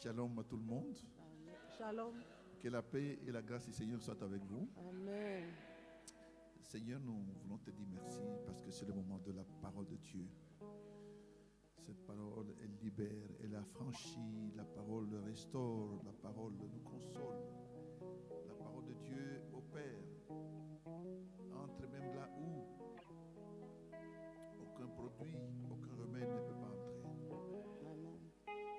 Shalom à tout le monde. Amen. Shalom. Que la paix et la grâce du Seigneur soient avec vous. Amen. Seigneur, nous voulons te dire merci parce que c'est le moment de la parole de Dieu. Cette parole, elle libère, elle affranchit, la parole restaure, la parole nous console. La parole de Dieu opère, entre même là où aucun produit, aucun remède ne peut pas entrer. Amen.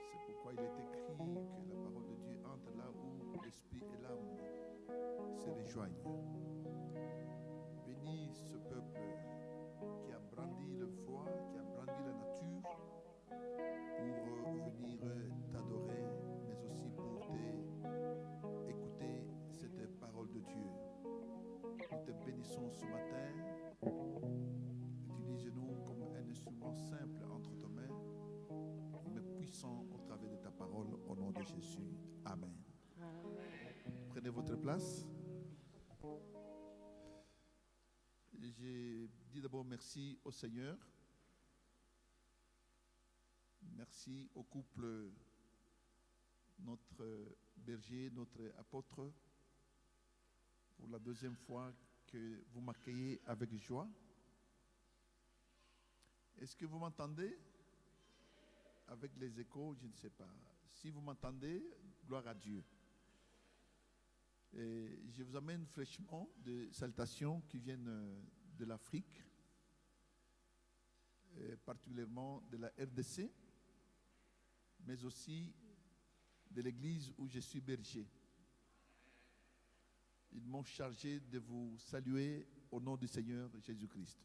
C'est pourquoi il est écrit que la parole de Dieu entre là où l'esprit et l'âme se rejoignent. Bénis ce peuple qui a brandi le froid, qui a brandi la nature pour venir t'adorer, mais aussi pour écouter cette parole de Dieu. Nous te bénissons ce matin. Utilise-nous comme un instrument simple entre tes mains, mais puissant au travers de ta parole, au nom de Jésus. Amen. Amen. Prenez votre place. J'ai dit d'abord merci au Seigneur. Merci au couple, notre berger, notre apôtre, pour la deuxième fois que vous m'accueillez avec joie. Est-ce que vous m'entendez? Avec les échos, je ne sais pas. Si vous m'entendez, gloire à Dieu. Et je vous amène fraîchement des salutations qui viennent de l'Afrique, particulièrement de la RDC, mais aussi de l'église où je suis berger. Ils m'ont chargé de vous saluer au nom du Seigneur Jésus-Christ.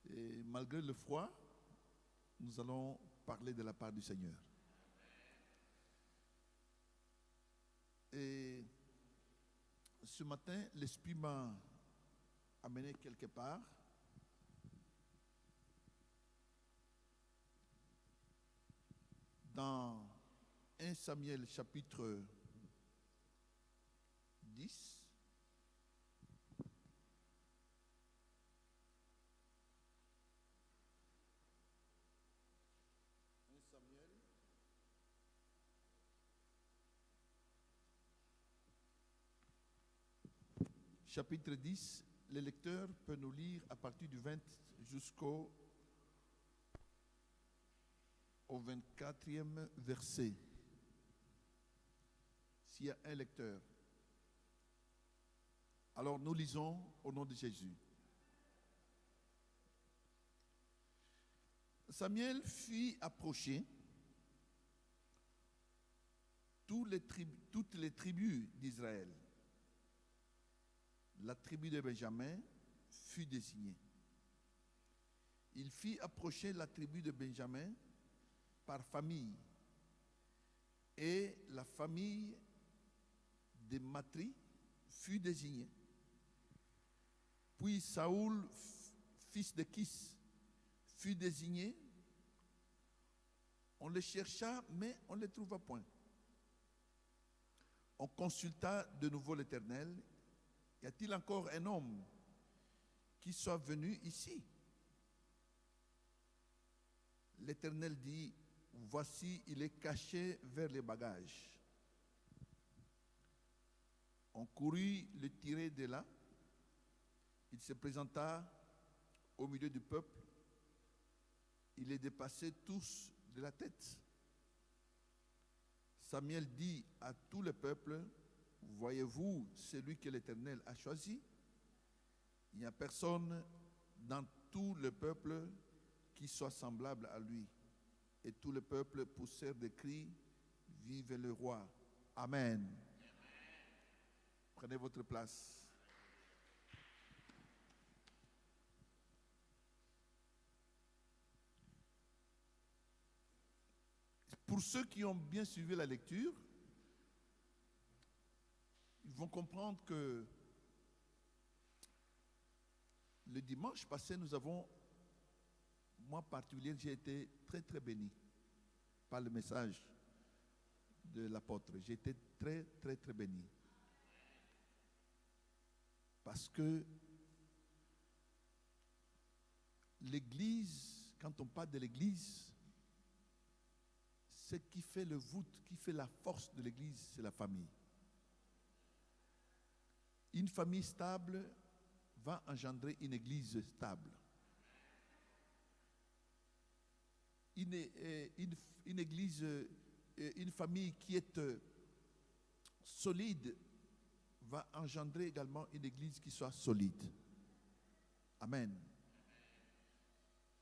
Et malgré le froid, nous allons parler de la part du Seigneur. Et ce matin, l'Esprit m'a amené quelque part. Dans 1 Samuel chapitre 10, chapitre 10, le lecteur peut nous lire à partir du 20 jusqu'au 24e verset. S'il y a un lecteur. Alors nous lisons au nom de Jésus. Samuel fit approcher toutes les tribus d'Israël. La tribu de Benjamin fut désignée. Il fit approcher la tribu de Benjamin par famille, et la famille de Matri fut désignée. Puis Saoul, fils de Kis, fut désigné. On le chercha, mais on ne le trouva point. On consulta de nouveau l'Éternel. Y a-t-il encore un homme qui soit venu ici? L'Éternel dit, voici, il est caché vers les bagages. On courut le tirer de là. Il se présenta au milieu du peuple. Il les dépassait tous de la tête. Samuel dit à tout le peuple, voyez-vous celui que l'Éternel a choisi? Il n'y a personne dans tout le peuple qui soit semblable à lui. Et tout le peuple poussèrent des cris, vive le roi. Amen. Prenez votre place. Pour ceux qui ont bien suivi la lecture, ils vont comprendre que le dimanche passé, nous avons, moi particulier, j'ai été très très béni par le message de l'apôtre. J'ai été très très très béni. Parce que l'Église, quand on parle de l'Église, ce qui fait le voûte, qui fait la force de l'Église, c'est la famille. Une famille stable va engendrer une Église stable. Une Église, une famille qui est solide va engendrer également une Église qui soit solide. Amen.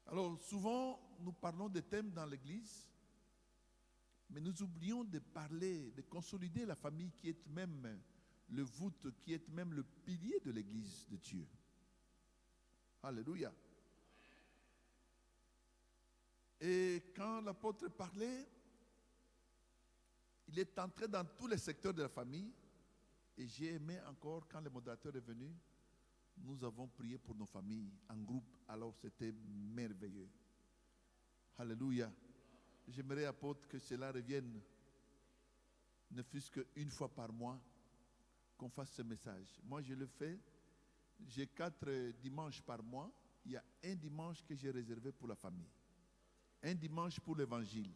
Alors souvent, nous parlons des thèmes dans l'Église, mais nous oublions de parler, de consolider la famille qui est même le voûte, qui est même le pilier de l'Église de Dieu. Alléluia. Et quand l'apôtre parlait, il est entré dans tous les secteurs de la famille. Et j'ai aimé encore, quand le modérateur est venu, nous avons prié pour nos familles en groupe. Alors c'était merveilleux. Alléluia. J'aimerais, apôtre, que cela revienne, ne fût-ce qu'une fois par mois, qu'on fasse ce message. Moi, je le fais. J'ai 4 dimanches par mois. Il y a un dimanche que j'ai réservé pour la famille. Un dimanche pour l'évangile.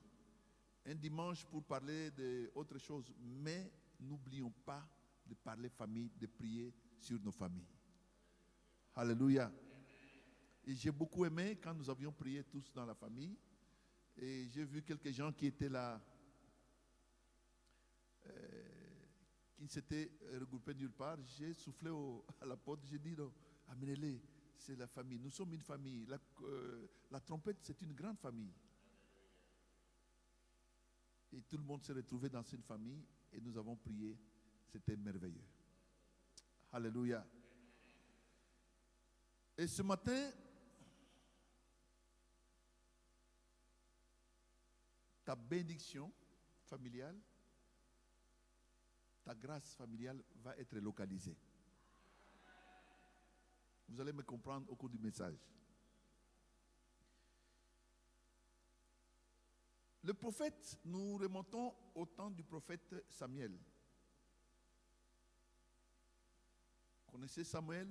Un dimanche pour parler d'autre chose. Mais n'oublions pas de parler famille, de prier sur nos familles. Alléluia. Et j'ai beaucoup aimé quand nous avions prié tous dans la famille. Et j'ai vu quelques gens qui étaient là, qui s'étaient regroupés nulle part. J'ai soufflé à la porte, j'ai dit, non, amenez-les, c'est la famille. Nous sommes une famille. La trompette, c'est une grande famille. Et tout le monde s'est retrouvé dans une famille et nous avons prié. C'était merveilleux. Alléluia. Et ce matin, ta bénédiction familiale, ta grâce familiale va être localisée. Vous allez me comprendre au cours du message. Le prophète, nous remontons au temps du prophète Samuel. Vous connaissez Samuel?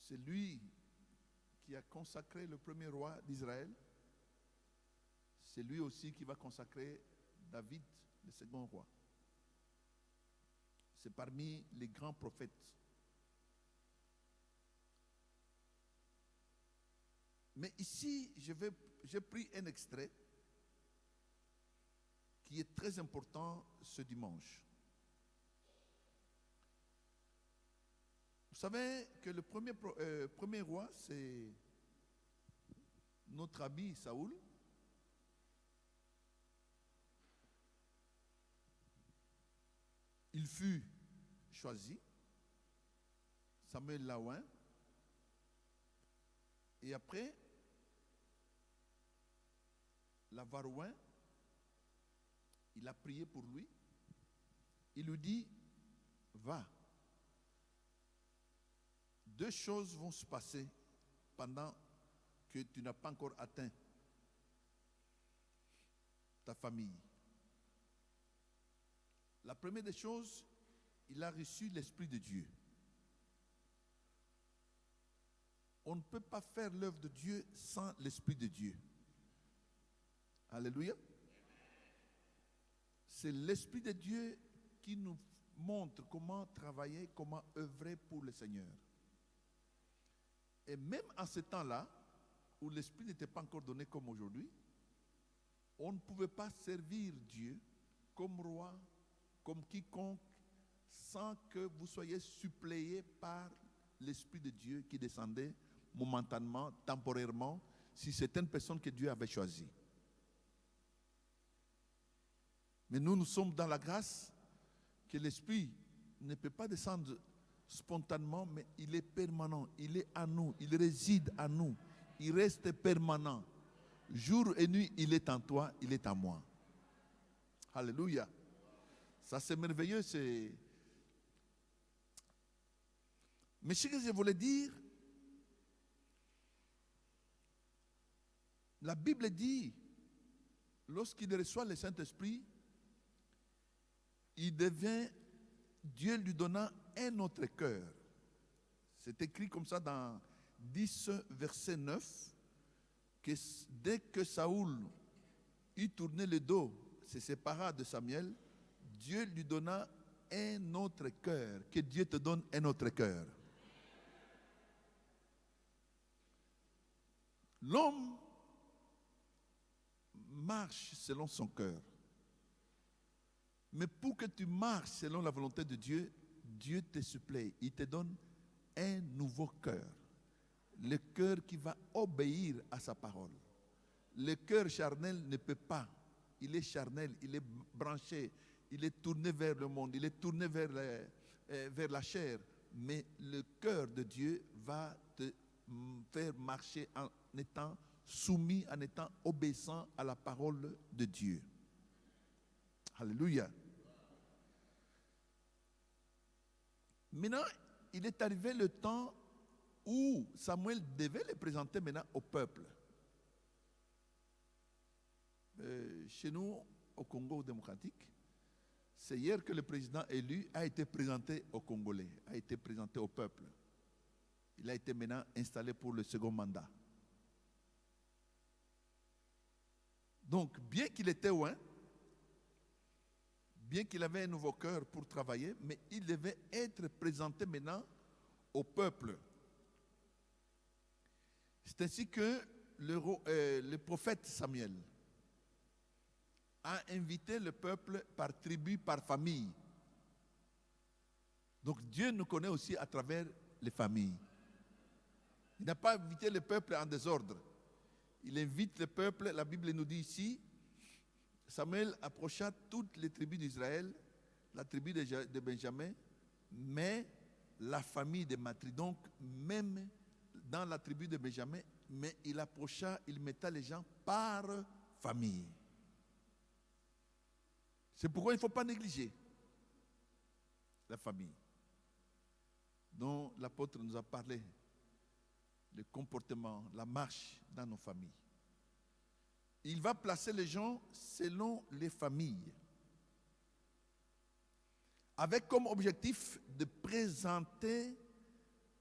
C'est lui qui a consacré le premier roi d'Israël. C'est lui aussi qui va consacrer David, le second roi. C'est parmi les grands prophètes. Mais ici, j'ai pris un extrait qui est très important ce dimanche. Vous savez que le premier roi, c'est notre ami Saoul. Il fut choisi, Samuel l'a oint, et après, l'avoir oint, il a prié pour lui. Il lui dit, va. 2 choses vont se passer pendant que tu n'as pas encore atteint ta famille. La première des choses, il a reçu l'Esprit de Dieu. On ne peut pas faire l'œuvre de Dieu sans l'Esprit de Dieu. Alléluia. C'est l'Esprit de Dieu qui nous montre comment travailler, comment œuvrer pour le Seigneur. Et même en ce temps-là, où l'Esprit n'était pas encore donné comme aujourd'hui, on ne pouvait pas servir Dieu comme roi, comme quiconque, sans que vous soyez suppléé par l'Esprit de Dieu qui descendait momentanément, temporairement, sur certaines personnes que Dieu avait choisies. Mais nous sommes dans la grâce que l'Esprit ne peut pas descendre spontanément, mais il est permanent, il est à nous, il réside à nous, il reste permanent. Jour et nuit, il est en toi, il est en moi. Alléluia. Ça c'est merveilleux, Mais ce que je voulais dire, la Bible dit, lorsqu'il reçoit le Saint-Esprit, il devient, Dieu lui donna un autre cœur. C'est écrit comme ça dans 10, verset 9, que dès que Saoul eut tourné le dos, se sépara de Samuel, Dieu lui donna un autre cœur. Que Dieu te donne un autre cœur. L'homme marche selon son cœur. Mais pour que tu marches selon la volonté de Dieu, Dieu te supplée. Il te donne un nouveau cœur. Le cœur qui va obéir à sa parole. Le cœur charnel ne peut pas. Il est charnel, il est branché, il est tourné vers le monde, il est tourné vers la chair. Mais le cœur de Dieu va te faire marcher en étant soumis, en étant obéissant à la parole de Dieu. Alléluia. Maintenant, il est arrivé le temps où Samuel devait le présenter maintenant au peuple. Chez nous, au Congo démocratique, c'est hier que le président élu a été présenté aux Congolais, a été présenté au peuple. Il a été maintenant installé pour le second mandat. Donc, bien qu'il était loin, bien qu'il avait un nouveau cœur pour travailler, mais il devait être présenté maintenant au peuple. C'est ainsi que le prophète Samuel a invité le peuple par tribu, par famille. Donc Dieu nous connaît aussi à travers les familles. Il n'a pas invité le peuple en désordre. Il invite le peuple, la Bible nous dit ici, Samuel approcha toutes les tribus d'Israël, la tribu de Benjamin, mais la famille de Matri. Donc même dans la tribu de Benjamin, mais il approcha, il mettait les gens par famille. C'est pourquoi il ne faut pas négliger la famille, dont l'apôtre nous a parlé, le comportement, la marche dans nos familles. Il va placer les gens selon les familles, avec comme objectif de présenter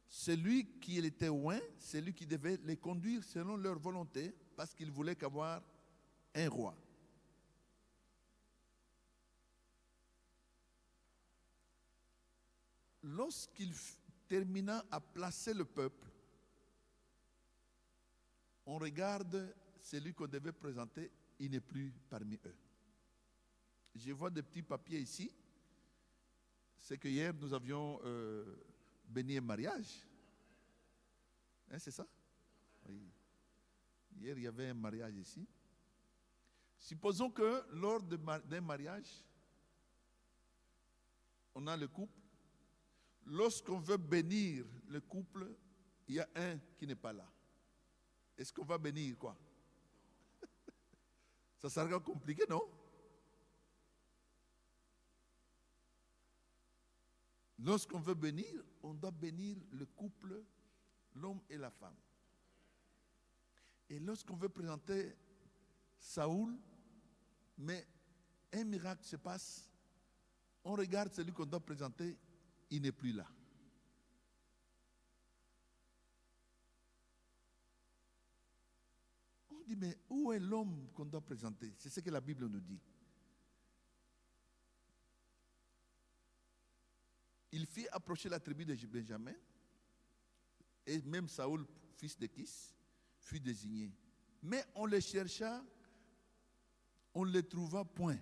celui qui était loin, celui qui devait les conduire selon leur volonté, parce qu'il voulait qu'avoir un roi. Lorsqu'il termina à placer le peuple, on regarde celui qu'on devait présenter, il n'est plus parmi eux. Je vois des petits papiers ici. C'est que hier nous avions béni un mariage. Hein, c'est ça? Oui. Hier il y avait un mariage ici. Supposons que lors d'un mariage, on a le couple. Lorsqu'on veut bénir le couple, il y a un qui n'est pas là. Est-ce qu'on va bénir quoi? Ça sera compliqué, non? Lorsqu'on veut bénir, on doit bénir le couple, l'homme et la femme. Et lorsqu'on veut présenter Saoul, mais un miracle se passe, on regarde celui qu'on doit présenter, il n'est plus là. On dit, mais où est l'homme qu'on doit présenter? C'est ce que la Bible nous dit. Il fit approcher la tribu de Benjamin, et même Saoul, fils de Kis, fut désigné. Mais on le chercha, on ne le trouva point.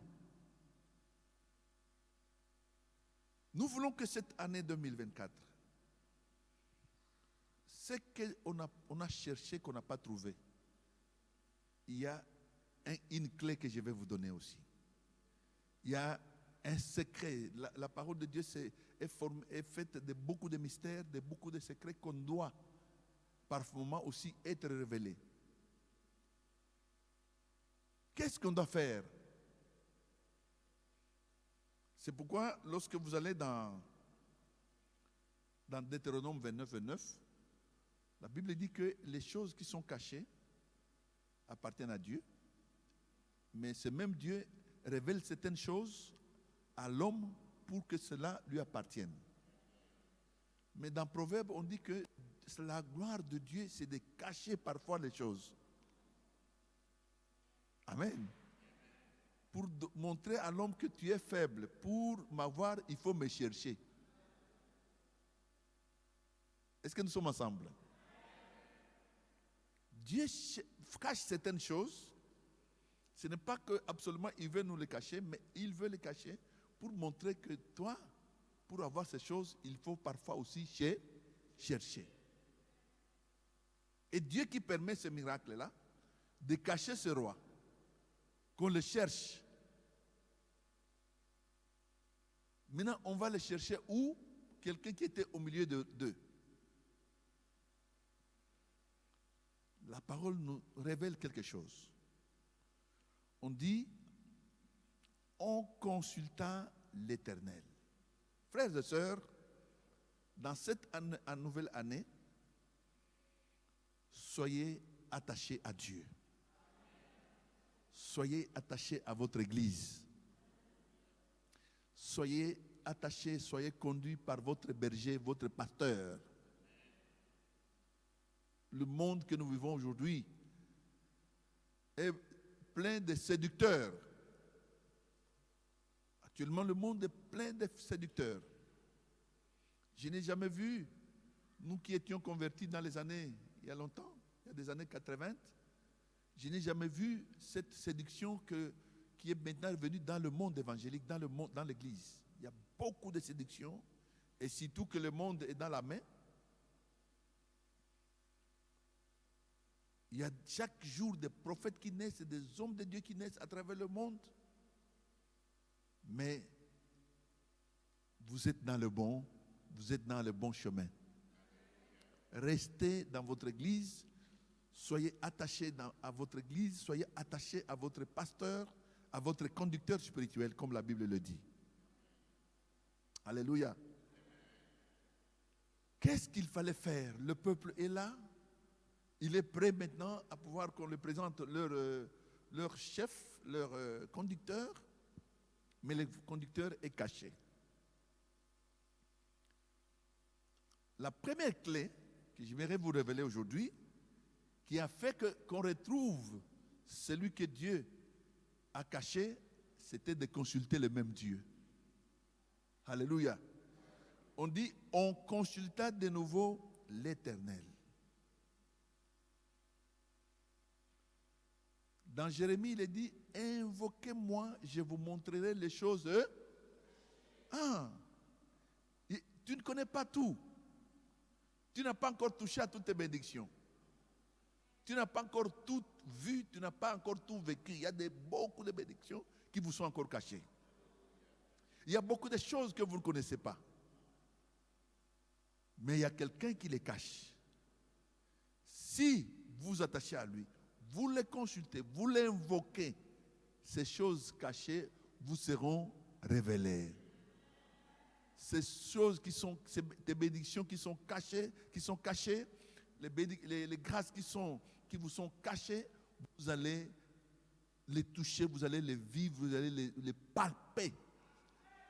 Nous voulons que cette année 2024, ce qu'on a cherché, qu'on n'a pas trouvé, il y a une clé que je vais vous donner aussi. Il y a un secret. La parole de Dieu est faite de beaucoup de mystères, de beaucoup de secrets qu'on doit par moment aussi être révélés. Qu'est-ce qu'on doit faire? C'est pourquoi lorsque vous allez dans Deutéronome 29, 29, la Bible dit que les choses qui sont cachées appartiennent à Dieu, mais ce même Dieu révèle certaines choses à l'homme pour que cela lui appartienne. Mais dans Proverbe, on dit que la gloire de Dieu, c'est de cacher parfois les choses. Amen. pour montrer à l'homme que tu es faible. Pour m'avoir, il faut me chercher. Est-ce que nous sommes ensemble? Dieu cache certaines choses. Ce n'est pas que absolument il veut nous les cacher, mais il veut les cacher pour montrer que toi, pour avoir ces choses, il faut parfois aussi chercher. Et Dieu qui permet ce miracle-là, de cacher ce roi, qu'on le cherche. Maintenant, on va le chercher où? Quelqu'un qui était au milieu d'eux. La parole nous révèle quelque chose. On dit, on consulta l'Éternel. Frères et sœurs, dans cette nouvelle année, soyez attachés à Dieu. Soyez attachés à votre église. Soyez attachés, soyez conduits par votre berger, votre pasteur. Le monde que nous vivons aujourd'hui est plein de séducteurs. Actuellement, le monde est plein de séducteurs. Je n'ai jamais vu, nous qui étions convertis dans les années, il y a longtemps, il y a des années 80, je n'ai jamais vu cette séduction qui est maintenant venue dans le monde évangélique, dans l'église. Il y a beaucoup de séduction, et surtout que le monde est dans la main. Il y a chaque jour des prophètes qui naissent et des hommes de Dieu qui naissent à travers le monde. Mais vous êtes dans le bon chemin. Restez dans votre église, soyez attachés à votre église, soyez attachés à votre pasteur, à votre conducteur spirituel, comme la Bible le dit. Alléluia. Qu'est-ce qu'il fallait faire? Le peuple est là. Il est prêt maintenant à pouvoir qu'on le présente leur chef, leur conducteur, mais le conducteur est caché. La première clé que j'aimerais vous révéler aujourd'hui, qui a fait qu'on retrouve celui que Dieu a caché, c'était de consulter le même Dieu. Alléluia. On dit, on consulta de nouveau l'Éternel. Dans Jérémie, il est dit, invoquez-moi, je vous montrerai les choses. Tu ne connais pas tout. Tu n'as pas encore touché à toutes tes bénédictions. Tu n'as pas encore tout vu, tu n'as pas encore tout vécu. Il y a beaucoup de bénédictions qui vous sont encore cachées. Il y a beaucoup de choses que vous ne connaissez pas. Mais il y a quelqu'un qui les cache. Si vous attachez à lui, vous les consultez, vous les invoquez, ces choses cachées vous seront révélées. Ces choses des bénédictions qui sont cachées, les grâces qui vous sont cachées, vous allez les toucher, vous allez les vivre, vous allez les palper.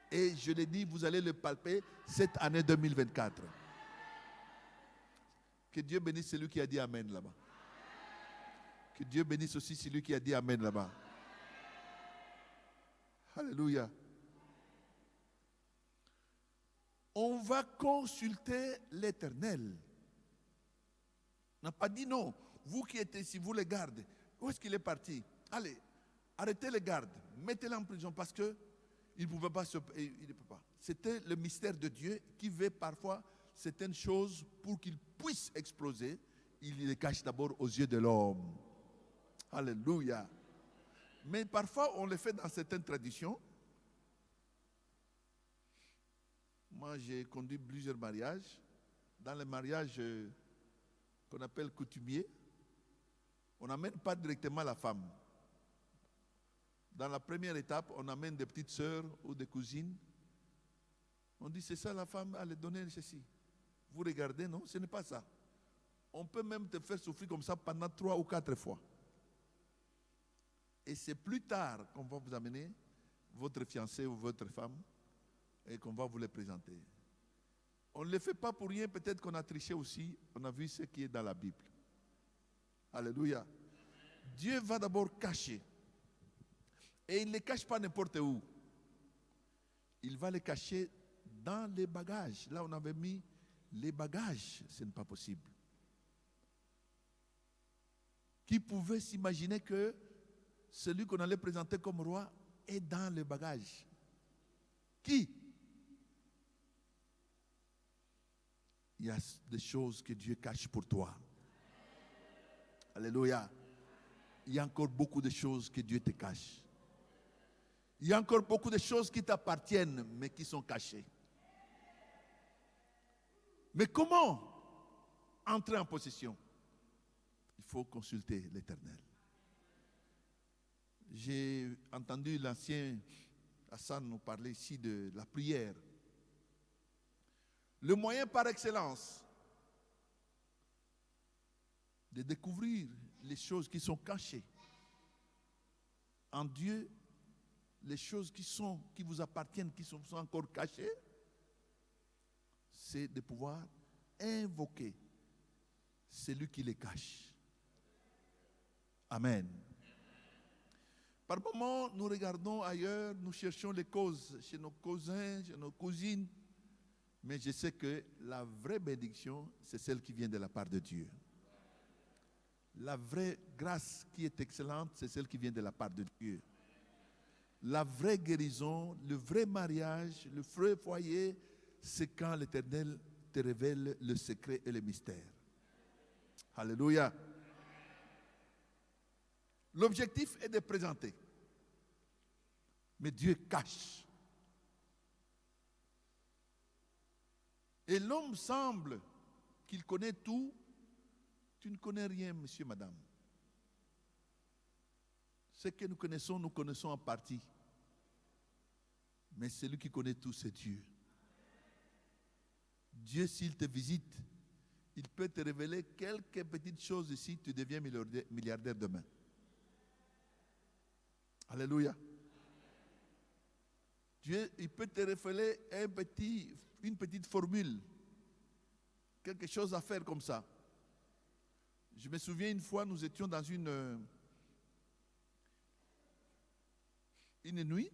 Et je l'ai dit, vous allez les palper cette année 2024. Que Dieu bénisse celui qui a dit Amen là-bas. Que Dieu bénisse aussi celui qui a dit Amen là-bas. Alléluia. On va consulter l'Éternel. On n'a pas dit non. Vous qui êtes ici, vous les gardez. Où est-ce qu'il est parti? Allez, arrêtez les gardes. Mettez-les en prison parce que il ne pouvait pas il ne peut pas. C'était le mystère de Dieu qui veut parfois certaines choses pour qu'ils puissent exploser. Il les cache d'abord aux yeux de l'homme. Alléluia. Mais parfois, on le fait dans certaines traditions. Moi, j'ai conduit plusieurs mariages. Dans les mariages qu'on appelle coutumiers, on n'amène pas directement la femme. Dans la première étape, on amène des petites sœurs ou des cousines. On dit, c'est ça la femme, allez donner ceci. Vous regardez, non, ce n'est pas ça. On peut même te faire souffrir comme ça pendant 3 ou 4 fois. Et c'est plus tard qu'on va vous amener votre fiancé ou votre femme et qu'on va vous les présenter. On ne le fait pas pour rien, peut-être qu'on a triché aussi, on a vu ce qui est dans la Bible. Alléluia. Dieu va d'abord cacher. Et il ne les cache pas n'importe où. Il va les cacher dans les bagages. Là, on avait mis les bagages. Ce n'est pas possible. Qui pouvait s'imaginer que celui qu'on allait présenter comme roi est dans les bagages? Qui? Il y a des choses que Dieu cache pour toi. Alléluia. Il y a encore beaucoup de choses que Dieu te cache. Il y a encore beaucoup de choses qui t'appartiennent, mais qui sont cachées. Mais comment entrer en possession? Il faut consulter l'Éternel. J'ai entendu l'ancien Hassan nous parler ici de la prière. Le moyen par excellence de découvrir les choses qui sont cachées en Dieu, les choses qui vous appartiennent, qui sont encore cachées, c'est de pouvoir invoquer celui qui les cache. Amen. Par moments, nous regardons ailleurs, nous cherchons les causes chez nos cousins, chez nos cousines, mais je sais que la vraie bénédiction, c'est celle qui vient de la part de Dieu. La vraie grâce qui est excellente, c'est celle qui vient de la part de Dieu. La vraie guérison, le vrai mariage, le vrai foyer, c'est quand l'Éternel te révèle le secret et le mystère. Alléluia. L'objectif est de présenter. Mais Dieu cache. Et l'homme semble qu'il connaît tout. Tu ne connais rien, monsieur, madame. Ce que nous connaissons en partie. Mais celui qui connaît tout, c'est Dieu. Dieu, s'il te visite, il peut te révéler quelques petites choses ici, tu deviens milliardaire demain. Alléluia. Dieu, il peut te révéler une petite formule, quelque chose à faire comme ça. Je me souviens une fois, nous étions dans une nuit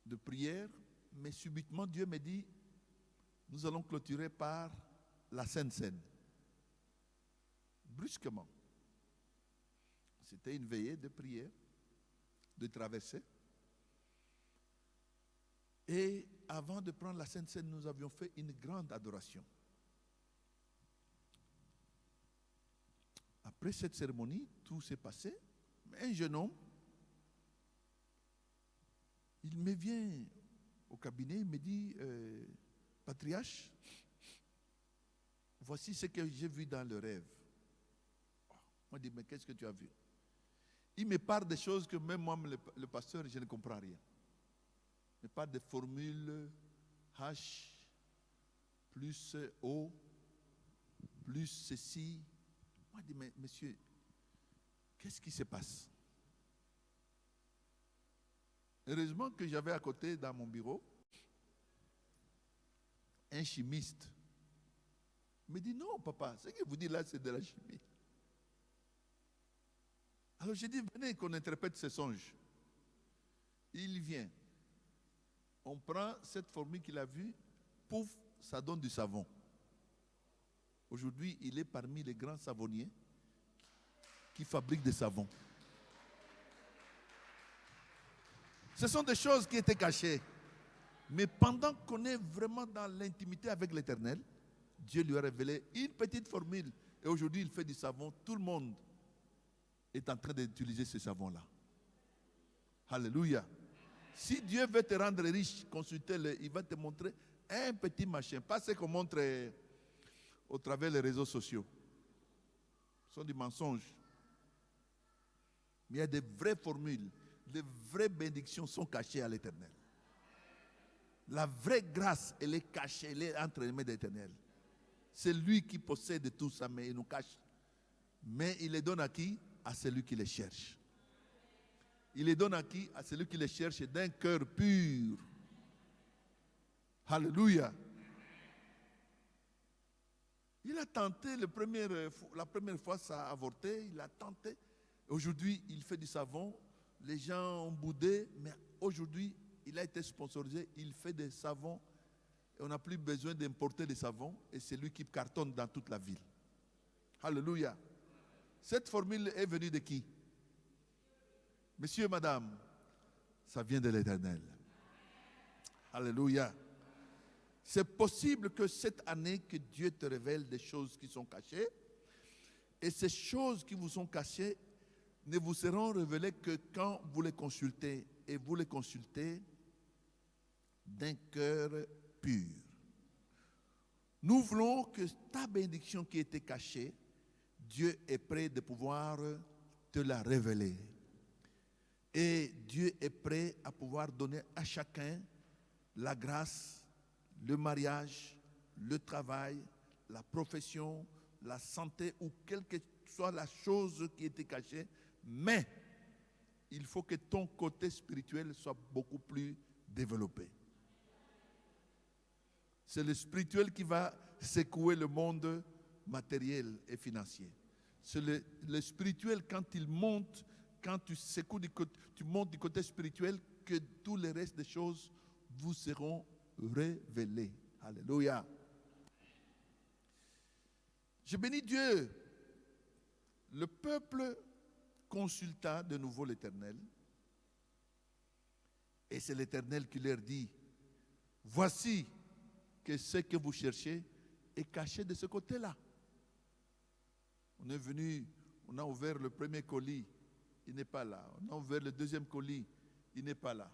de prière, mais subitement Dieu me dit, nous allons clôturer par la Sainte Seine. Brusquement. C'était une veillée de prière, de traversée. Et avant de prendre la Sainte Seine, nous avions fait une grande adoration. Après cette cérémonie, tout s'est passé. Mais un jeune homme, il me vient au cabinet, il me dit, Patriarche, voici ce que j'ai vu dans le rêve. Moi, je dis, mais qu'est-ce que tu as vu? Il me parle des choses que même moi, le pasteur, je ne comprends rien. Il me parle des formules H plus O plus ceci. Moi, je dis, mais monsieur, qu'est-ce qui se passe? Heureusement que j'avais à côté dans mon bureau un chimiste. Il me dit, non, papa, ce que vous dites là, c'est de la chimie. Alors j'ai dit, venez qu'on interprète ces songes. Il vient. On prend cette formule qu'il a vue, pouf, ça donne du savon. Aujourd'hui, il est parmi les grands savonniers qui fabriquent des savons. Ce sont des choses qui étaient cachées. Mais pendant qu'on est vraiment dans l'intimité avec l'Éternel, Dieu lui a révélé une petite formule. Et aujourd'hui, il fait du savon. Tout le monde est en train d'utiliser ce savon-là. Alléluia. Si Dieu veut te rendre riche, consultez-le. Il va te montrer un petit machin. Pas ce qu'on montre au travers des réseaux sociaux. Ce sont des mensonges. Mais il y a des vraies formules. Les vraies bénédictions sont cachées à l'Éternel. La vraie grâce, elle est cachée, elle est entre les mains de l'Éternel. C'est lui qui possède tout ça, mais il nous cache. Mais il les donne à qui? À celui qui les cherche. Il les donne à qui? À celui qui les cherche d'un cœur pur. Alléluia. Il a tenté la première fois, ça a avorté. Il a tenté. Aujourd'hui, il fait du savon. les gens ont boudé, mais aujourd'hui, il a été sponsorisé, il fait des savons, et on n'a plus besoin d'importer des savons, et c'est lui qui cartonne dans toute la ville. Alléluia. Cette formule est venue de qui? Monsieur, madame, ça vient de l'Éternel. Alléluia. C'est possible que cette année, que Dieu te révèle des choses qui sont cachées, et ces choses qui vous sont cachées ne vous seront révélées que quand vous les consultez, et vous les consultez d'un cœur pur. Nous voulons que ta bénédiction qui était cachée, Dieu est prêt de pouvoir te la révéler. Et Dieu est prêt à pouvoir donner à chacun la grâce, le mariage, le travail, la profession, la santé ou quelle que soit la chose qui était cachée. Mais il faut que ton côté spirituel soit beaucoup plus développé. C'est le spirituel qui va secouer le monde matériel et financier. C'est le spirituel quand il monte, quand tu secoues tu montes du côté spirituel, que tous les restes des choses vous seront révélés. Alléluia. Je bénis Dieu. Le peuple consulta de nouveau l'Éternel. Et c'est l'Éternel qui leur dit, voici que ce que vous cherchez est caché de ce côté-là. On est venu, on a ouvert le premier colis, il n'est pas là. On a ouvert le deuxième colis, il n'est pas là.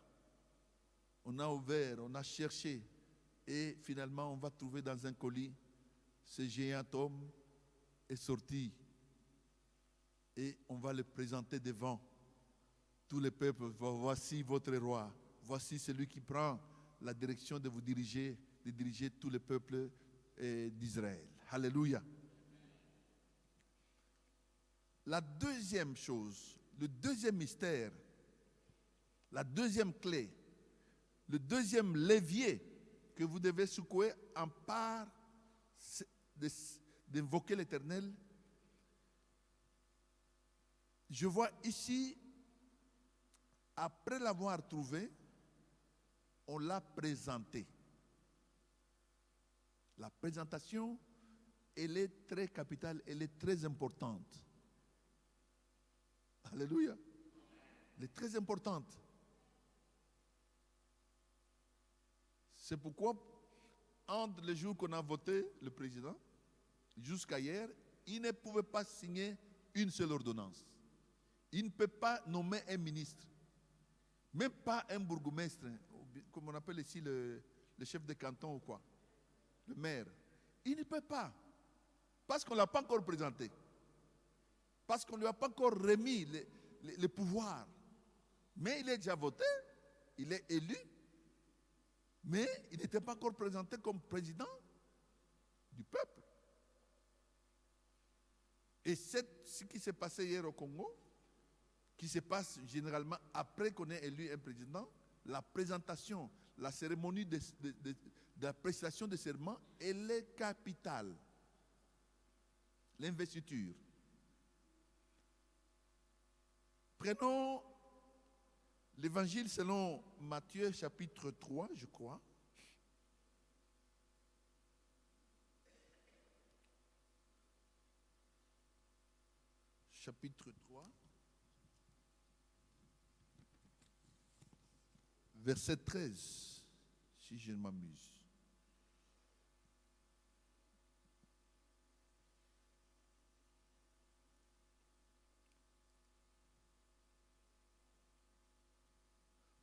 On a ouvert, on a cherché, et finalement on va trouver dans un colis, ce géant homme est sorti, et on va le présenter devant tous les peuples. Voici votre roi, voici celui qui prend la direction de vous diriger, de diriger tous les peuples d'Israël. Alléluia. La deuxième chose, le deuxième mystère, la deuxième clé, le deuxième levier que vous devez secouer en part d'invoquer l'Éternel. Je vois ici, après l'avoir trouvé, on l'a présenté. La présentation, elle est très capitale, elle est très importante. Alléluia. Elle est très importante. C'est pourquoi, entre les jours qu'on a voté le président, jusqu'à hier, il ne pouvait pas signer une seule ordonnance. Il ne peut pas nommer un ministre, même pas un bourgmestre, comme on appelle ici le chef de canton ou quoi, le maire. Il ne peut pas, parce qu'on ne l'a pas encore présenté, parce qu'on ne lui a pas encore remis les pouvoirs. Mais il est déjà voté, il est élu, mais il n'était pas encore présenté comme président du peuple. Et c'est ce qui s'est passé hier au Congo, qui se passe généralement après qu'on ait élu un président, la présentation, la cérémonie de la prestation de serment, elle est capitale. L'investiture. Prenons l'évangile selon Matthieu chapitre 3, je crois. Chapitre 3. Verset 13, si je ne m'amuse.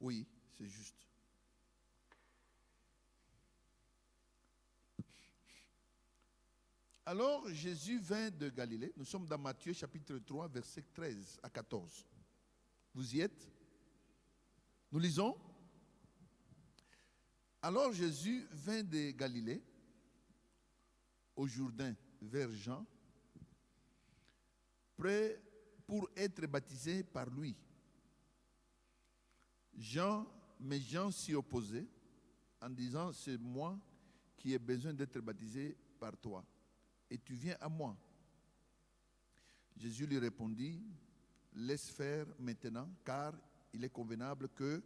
Oui, c'est juste. Alors Jésus vint de Galilée. Nous sommes dans Matthieu chapitre 3, verset 13 à 14. Vous y êtes? Nous lisons. Alors Jésus vint de Galilée, au Jourdain, vers Jean, prêt pour être baptisé par lui. Mais Jean s'y opposait en disant, c'est moi qui ai besoin d'être baptisé par toi, et tu viens à moi. Jésus lui répondit, laisse faire maintenant, car il est convenable que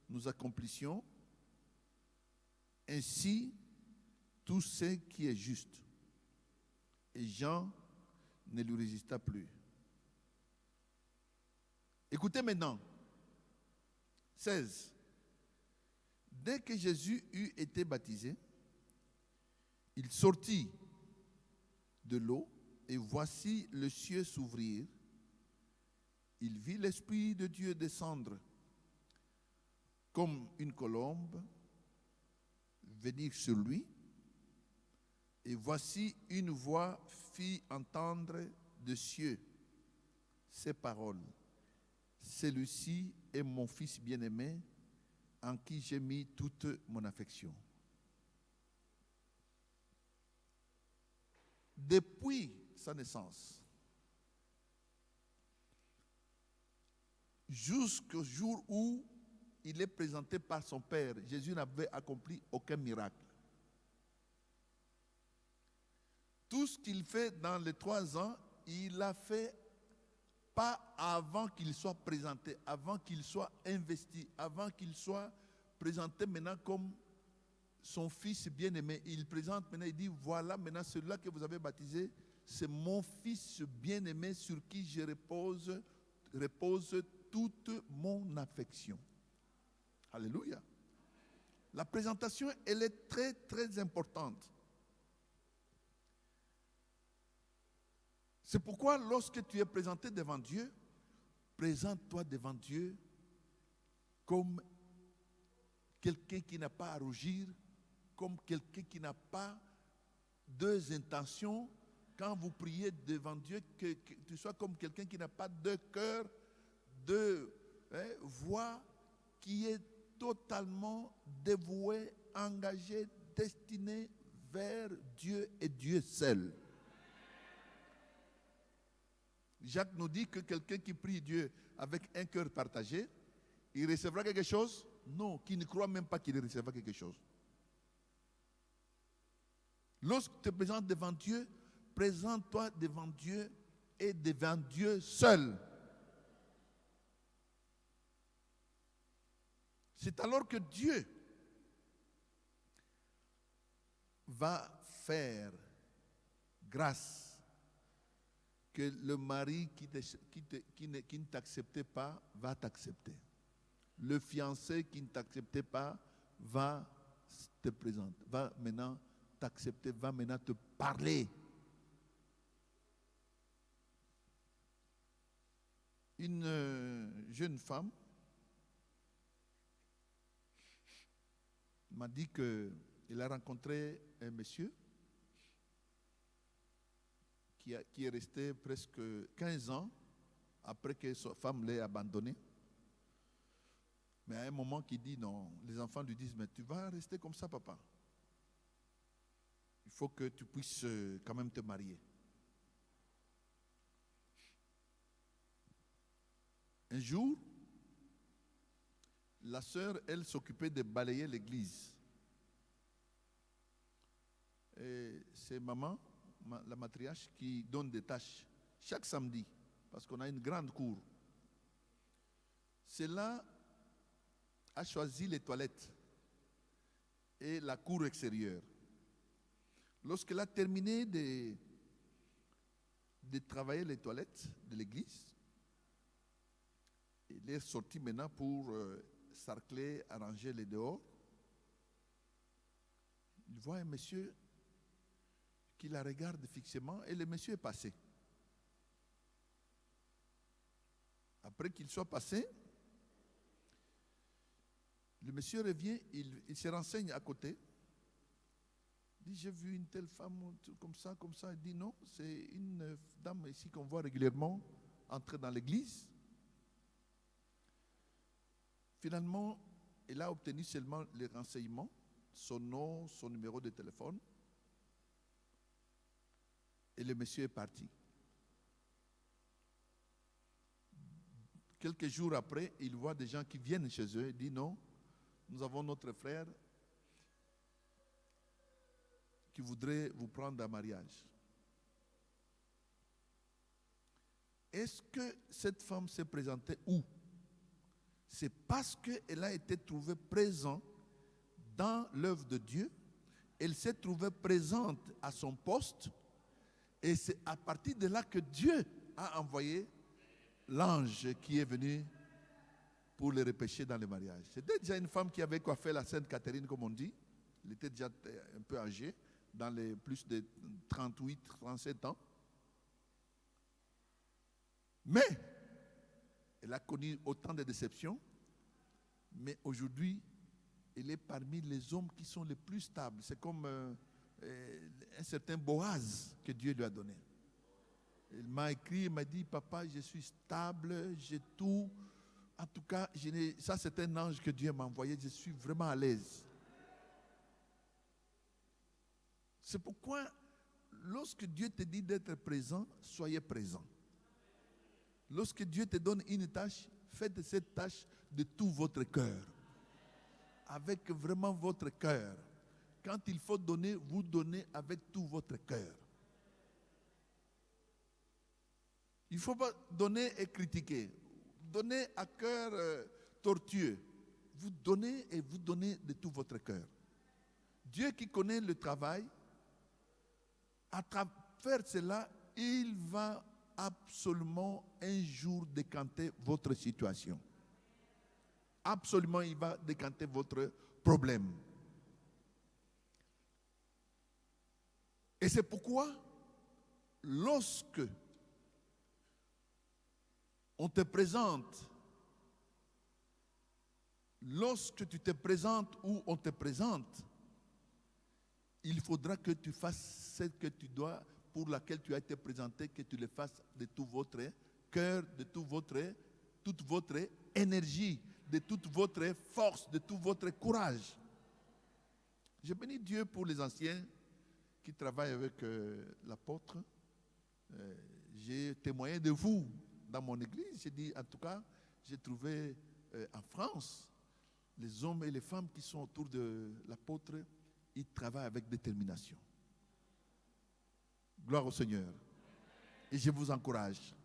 nous accomplissions ainsi tout ce qui est juste. Et Jean ne lui résista plus. Écoutez maintenant. 16. Dès que Jésus eut été baptisé, il sortit de l'eau et voici le ciel s'ouvrir. Il vit l'Esprit de Dieu descendre comme une colombe, venir sur lui. Et voici une voix fit entendre des cieux ces paroles. Celui-ci est mon Fils bien-aimé, en qui j'ai mis toute mon affection. Depuis sa naissance, jusqu'au jour où il est présenté par son Père, Jésus n'avait accompli aucun miracle. Tout ce qu'il fait dans les 3 ans, il l'a fait pas avant qu'il soit présenté, avant qu'il soit investi, avant qu'il soit présenté maintenant comme son Fils bien-aimé. Il présente maintenant, il dit, voilà maintenant celui-là que vous avez baptisé, c'est mon Fils bien-aimé sur qui je repose toute mon affection. Alléluia. La présentation, elle est très, très importante. C'est pourquoi lorsque tu es présenté devant Dieu, présente-toi devant Dieu comme quelqu'un qui n'a pas à rougir, comme quelqu'un qui n'a pas 2 intentions. Quand vous priez devant Dieu, que tu sois comme quelqu'un qui n'a pas 2 cœurs, 2 voix, qui est totalement dévoué, engagé, destiné vers Dieu et Dieu seul. Jacques nous dit que quelqu'un qui prie Dieu avec un cœur partagé, il recevra quelque chose? Non, qui ne croit même pas qu'il recevra quelque chose. Lorsque tu te présentes devant Dieu, présente-toi devant Dieu et devant Dieu seul. C'est alors que Dieu va faire grâce que le mari qui ne t'acceptait pas va t'accepter. Le fiancé qui ne t'acceptait pas va te présenter, va maintenant t'accepter, va maintenant te parler. Une jeune femme m'a dit qu'elle a rencontré un monsieur qui est resté presque 15 ans après que sa femme l'ait abandonné. Mais à un moment, qui dit non, les enfants lui disent, mais tu vas rester comme ça, papa. Il faut que tu puisses quand même te marier. Un jour, la sœur, elle s'occupait de balayer l'église. Et c'est maman, la matriarche, qui donne des tâches chaque samedi, parce qu'on a une grande cour. Celle-là a choisi les toilettes et la cour extérieure. Lorsqu'elle a terminé de travailler les toilettes de l'église, elle est sortie maintenant pour sarcler, arranger les dehors. Il voit un monsieur qui la regarde fixement et le monsieur est passé. Après qu'il soit passé, le monsieur revient, il se renseigne à côté. Il dit, j'ai vu une telle femme comme ça, comme ça. Il dit, non, c'est une dame ici qu'on voit régulièrement entrer dans l'église. Finalement, elle a obtenu seulement les renseignements, son nom, son numéro de téléphone. Et le monsieur est parti. Quelques jours après, il voit des gens qui viennent chez eux. Il dit, non, nous avons notre frère qui voudrait vous prendre en mariage. Est-ce que cette femme s'est présentée où? c'est parce qu'elle a été trouvée présente dans l'œuvre de Dieu. Elle s'est trouvée présente à son poste. Et c'est à partir de là que Dieu a envoyé l'ange qui est venu pour le repêcher dans le mariage. C'était déjà une femme qui avait coiffé la Sainte Catherine, comme on dit. Elle était déjà un peu âgée, dans les plus de 38, 37 ans. Mais elle a connu autant de déceptions. Mais aujourd'hui, elle est parmi les hommes qui sont les plus stables. C'est comme un certain Boaz que Dieu lui a donné. Il m'a écrit, il m'a dit, papa, je suis stable, j'ai tout. En tout cas, ça c'est un ange que Dieu m'a envoyé, je suis vraiment à l'aise. C'est pourquoi, lorsque Dieu te dit d'être présent, soyez présent. Lorsque Dieu te donne une tâche, faites cette tâche de tout votre cœur. Avec vraiment votre cœur. Quand il faut donner, vous donnez avec tout votre cœur. Il ne faut pas donner et critiquer. Donnez à cœur tortueux. Vous donnez et vous donnez de tout votre cœur. Dieu qui connaît le travail, à travers cela, il va absolument un jour décanter votre situation. Absolument, il va décanter votre problème. Et c'est pourquoi, lorsque on te présente, lorsque tu te présentes ou on te présente, il faudra que tu fasses ce que tu dois, pour laquelle tu as été présenté, que tu le fasses de tout votre cœur, de toute votre énergie, de toute votre force, de tout votre courage. Je bénis Dieu pour les anciens qui travaillent avec l'apôtre. J'ai témoigné de vous dans mon église. J'ai dit, en tout cas, j'ai trouvé en France, les hommes et les femmes qui sont autour de l'apôtre, ils travaillent avec détermination. Gloire au Seigneur. Et je vous encourage.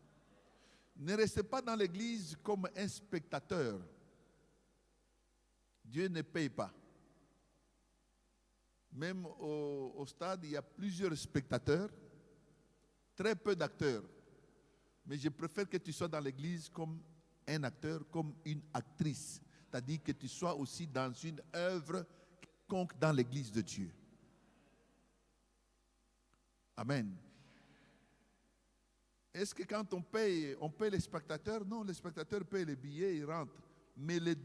Ne restez pas dans l'église comme un spectateur. Dieu ne paye pas. Même au stade, il y a plusieurs spectateurs, très peu d'acteurs. Mais je préfère que tu sois dans l'église comme un acteur, comme une actrice. C'est-à-dire que tu sois aussi dans une œuvre quelconque dans l'église de Dieu. Amen. Est-ce que quand on paye les spectateurs? Non, les spectateurs payent les billets, ils rentrent. Mais les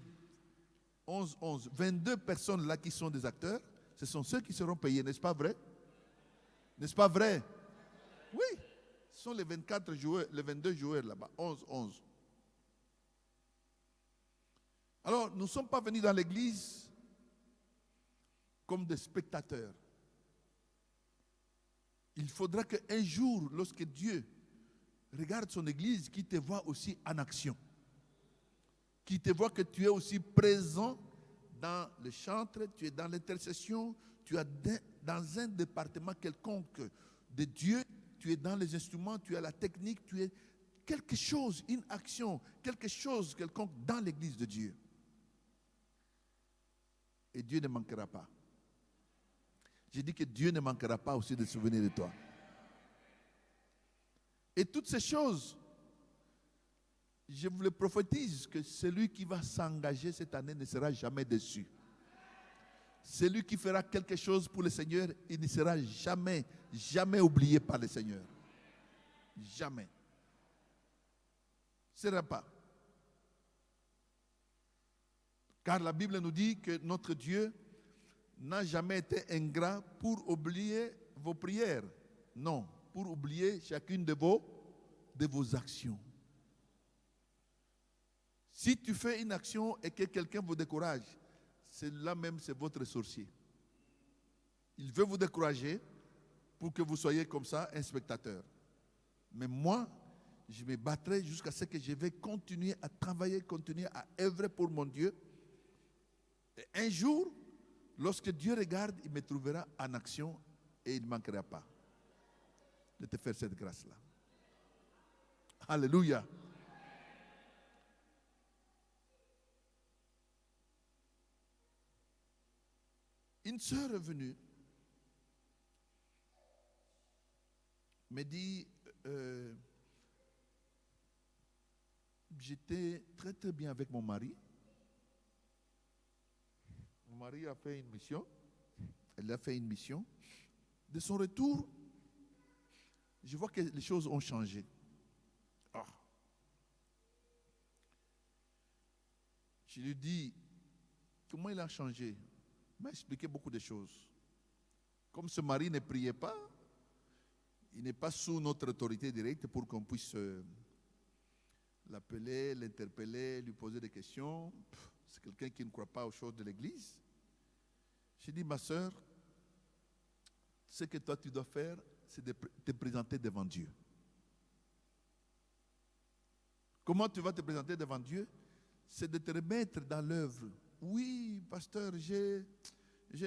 22 personnes là qui sont des acteurs, ce sont ceux qui seront payés, n'est-ce pas vrai? N'est-ce pas vrai? Oui, ce sont les 24 joueurs, les 22 joueurs là-bas, 11. Alors, nous ne sommes pas venus dans l'église comme des spectateurs. Il faudra qu'un jour, lorsque Dieu regarde son église, qu'il te voit aussi en action. Qu'il te voit que tu es aussi présent dans le chantre, tu es dans l'intercession, tu es dans un département quelconque de Dieu, tu es dans les instruments, tu as la technique, tu es quelque chose, une action, quelque chose quelconque dans l'église de Dieu. Et Dieu ne manquera pas. J'ai dit que Dieu ne manquera pas aussi de se souvenir de toi. Et toutes ces choses, je vous le prophétise que celui qui va s'engager cette année ne sera jamais déçu. Celui qui fera quelque chose pour le Seigneur, il ne sera jamais oublié par le Seigneur. Jamais. Ce ne sera pas. Car la Bible nous dit que notre Dieu n'a jamais été ingrat pour oublier vos prières. Non, pour oublier chacune de vos actions. Si tu fais une action et que quelqu'un vous décourage, c'est là même, c'est votre sorcier. Il veut vous décourager pour que vous soyez comme ça un spectateur. Mais moi, je me battrai jusqu'à ce que je vais continuer à travailler, continuer à œuvrer pour mon Dieu. Et un jour, lorsque Dieu regarde, il me trouvera en action et il ne manquera pas de te faire cette grâce-là. Alléluia. Une sœur est venue, me dit, j'étais très très bien avec mon mari. Mon mari a fait une mission. Elle a fait une mission. De son retour, je vois que les choses ont changé. Ah. Je lui dis, comment il a changé? Il m'a expliqué beaucoup de choses. Comme ce mari ne priait pas, il n'est pas sous notre autorité directe pour qu'on puisse l'appeler, l'interpeller, lui poser des questions. C'est quelqu'un qui ne croit pas aux choses de l'Église. J'ai dit, ma soeur, ce que toi tu dois faire, c'est de te présenter devant Dieu. Comment tu vas te présenter devant Dieu? C'est de te remettre dans l'œuvre. Oui, pasteur, j'ai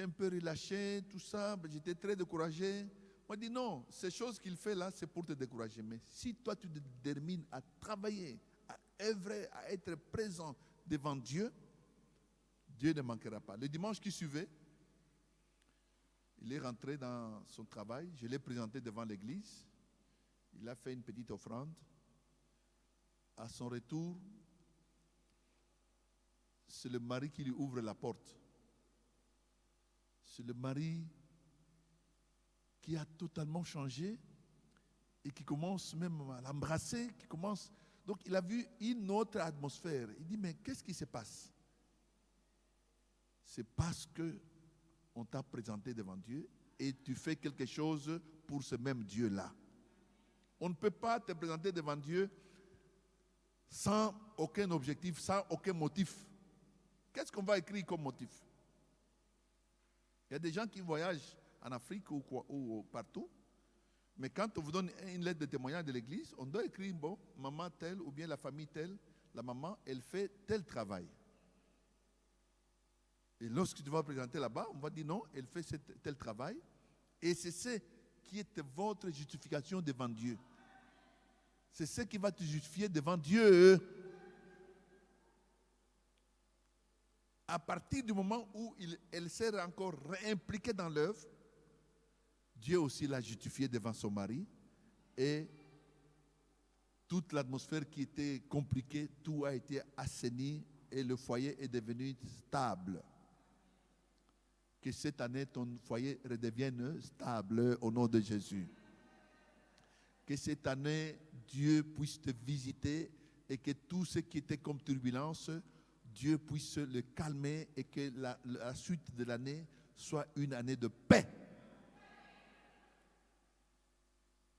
un peu relâché, tout ça, j'étais très découragé. Moi, je dis non, ces choses qu'il fait là, c'est pour te décourager. Mais si toi, tu te détermines à travailler, à œuvrer, à être présent devant Dieu, Dieu ne manquera pas. Le dimanche qui suivait, il est rentré dans son travail, je l'ai présenté devant l'église, il a fait une petite offrande. À son retour, c'est le mari qui lui ouvre la porte. C'est le mari qui a totalement changé et qui commence même à l'embrasser, qui commence. Donc il a vu une autre atmosphère. Il dit, mais qu'est-ce qui se passe? C'est parce que on t'a présenté devant Dieu et tu fais quelque chose pour ce même Dieu-là. On ne peut pas te présenter devant Dieu sans aucun objectif, sans aucun motif. Qu'est-ce qu'on va écrire comme motif? Il y a des gens qui voyagent en Afrique ou partout, mais quand on vous donne une lettre de témoignage de l'église, on doit écrire, bon, maman telle ou bien la famille telle, la maman, elle fait tel travail. Et lorsque tu vas présenter là-bas, on va dire non, elle fait tel travail. Et c'est ce qui est votre justification devant Dieu. C'est ce qui va te justifier devant Dieu. À partir du moment où elle s'est encore réimpliquée dans l'œuvre, Dieu aussi l'a justifiée devant son mari. Et toute l'atmosphère qui était compliquée, tout a été assaini et le foyer est devenu stable. Que cette année, ton foyer redevienne stable au nom de Jésus. Que cette année, Dieu puisse te visiter et que tout ce qui était comme turbulence, Dieu puisse le calmer et que la suite de l'année soit une année de paix.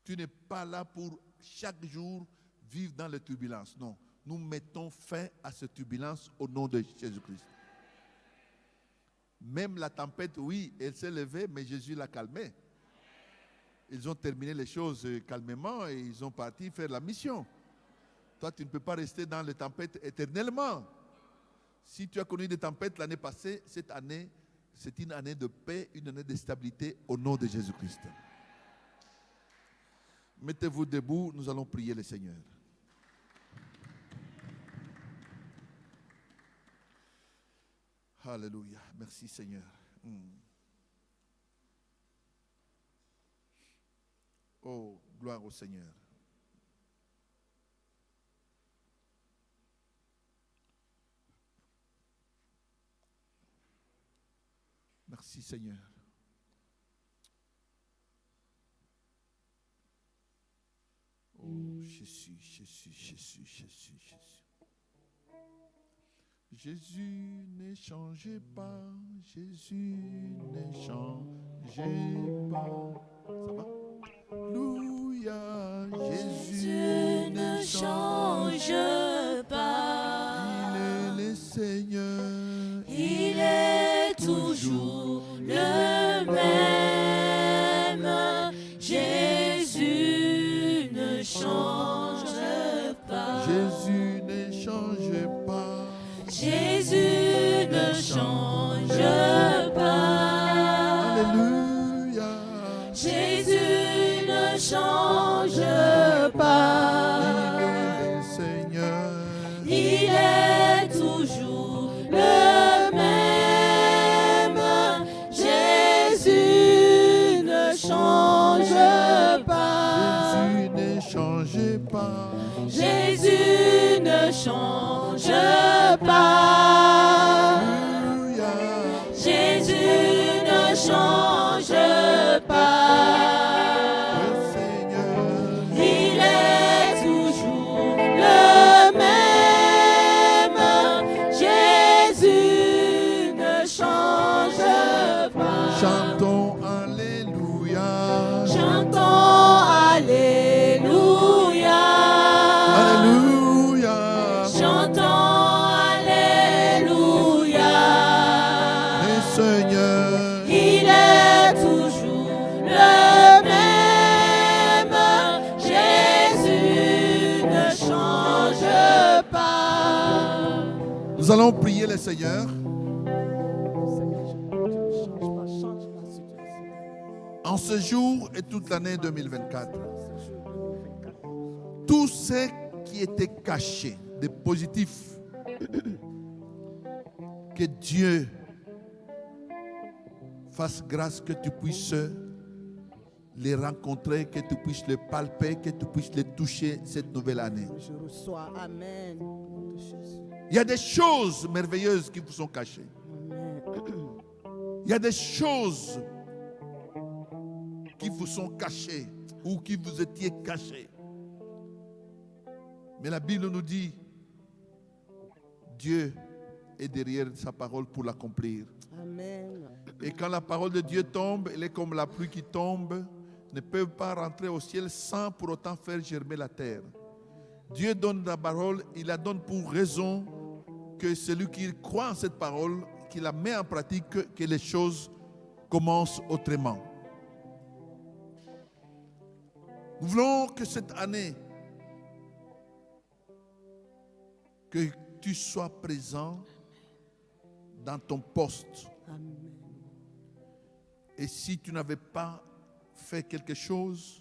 Tu n'es pas là pour chaque jour vivre dans les turbulences. Non, nous mettons fin à cette turbulence au nom de Jésus-Christ. Même la tempête, oui, elle s'est levée, mais Jésus l'a calmée. Ils ont terminé les choses calmement et ils ont parti faire la mission. Toi, tu ne peux pas rester dans les tempêtes éternellement. Si tu as connu des tempêtes l'année passée, cette année, c'est une année de paix, une année de stabilité au nom de Jésus-Christ. Mettez-vous debout, nous allons prier le Seigneur. Alléluia. Merci Seigneur. Oh, gloire au Seigneur. Merci Seigneur. Oh Jésus, Jésus, Jésus, Jésus, Jésus. Jésus ne changeait pas, Jésus ne changeait pas. Ça va? Alléluia, Jésus ne change pas. Il est le Seigneur. Il est toujours le même. Jésus ne change pas. Jésus ne change pas. Jésus ne change pas. Alléluia. Jésus ne change pas. Il est le Seigneur. Il est toujours le même. Jésus change pas. Alléluia. Jésus ne change pas. Le Seigneur, Il est toujours le même. Jésus ne change pas. chantons Alléluia. Chantons Alléluia. Alléluia. Chantons Alléluia. Le Seigneur, Il est toujours le même. Jésus ne change pas. nous allons prier le Seigneur. Seigneur, je prie que tu ne changes pas, change la situation. En ce jour et toute l'année 2024, Ce jour 2024, tout ce qui était caché de positif, que Dieu fasse grâce que tu puisses les rencontrer, que tu puisses les palper, que tu puisses les toucher cette nouvelle année. je reçois. Amen. Au nom de Jésus. Il y a des choses merveilleuses qui vous sont cachées. Amen. Il y a des choses qui vous sont cachées ou qui vous étiez cachées. Mais la Bible nous dit, Dieu est derrière sa parole pour l'accomplir. Amen. Et quand la parole de Dieu tombe, elle est comme la pluie qui tombe, ne peut pas rentrer au ciel sans pour autant faire germer la terre. Dieu donne la parole, il la donne pour raison que celui qui croit en cette parole, qui la met en pratique, que les choses commencent autrement. Nous voulons que cette année, que tu sois présent dans ton poste. Amen. Et si tu n'avais pas fait quelque chose,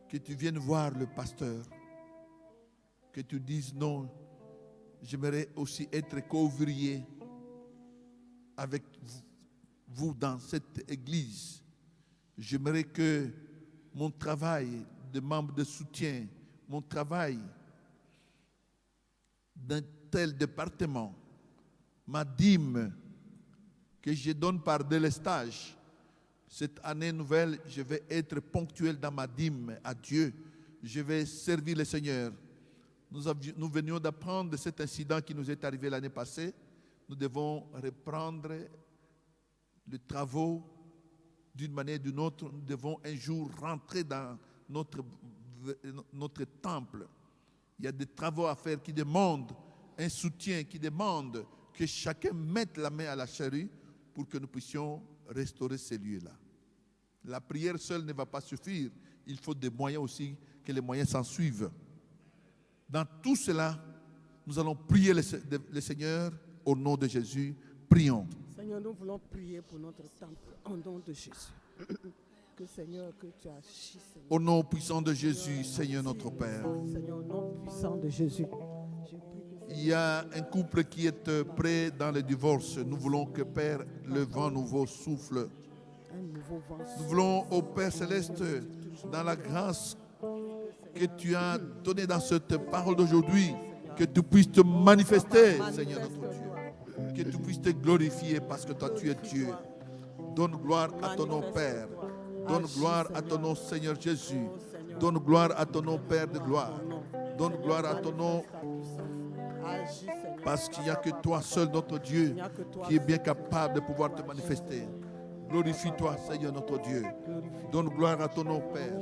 que tu viennes voir le pasteur, que tu dises non, j'aimerais aussi être co-ouvrier avec vous dans cette église. J'aimerais que mon travail de membre de soutien, mon travail d'un tel département, ma dîme que je donne par délestage, cette année nouvelle, je vais être ponctuel dans ma dîme à Dieu. Je vais servir le Seigneur. Nous venions d'apprendre de cet incident qui nous est arrivé l'année passée. Nous devons reprendre les travaux d'une manière ou d'une autre. Nous devons un jour rentrer dans notre temple. Il y a des travaux à faire qui demandent un soutien, qui demandent que chacun mette la main à la charrue pour que nous puissions restaurer ces lieux-là. La prière seule ne va pas suffire. Il faut des moyens aussi, que les moyens s'en suivent. Dans tout cela, nous allons prier le Seigneur au nom de Jésus. Prions. Seigneur, nous voulons prier pour notre temple au nom de Jésus. Que Seigneur, que tu agis, Seigneur. Au nom puissant de Jésus, Seigneur notre Père. Seigneur, au nom puissant de Jésus. Je prie que Il y a un couple qui est prêt dans le divorce. Nous voulons que Père, le vent nouveau souffle. un nouveau vent Nous voulons, au Père Céleste, dans la grâce que tu as donnée dans cette parole d'aujourd'hui, que tu puisses te manifester, Seigneur notre Dieu. Que tu puisses te glorifier parce que toi tu es Dieu. Donne gloire à ton nom Père. Donne gloire à ton nom Seigneur Jésus. Donne gloire à ton nom Père de gloire. Donne gloire à ton nom Agis, Seigneur. parce qu'il n'y a que toi seul notre Dieu qui est bien capable de pouvoir te manifester. Glorifie-toi Seigneur notre Dieu. Donne gloire à ton nom Père.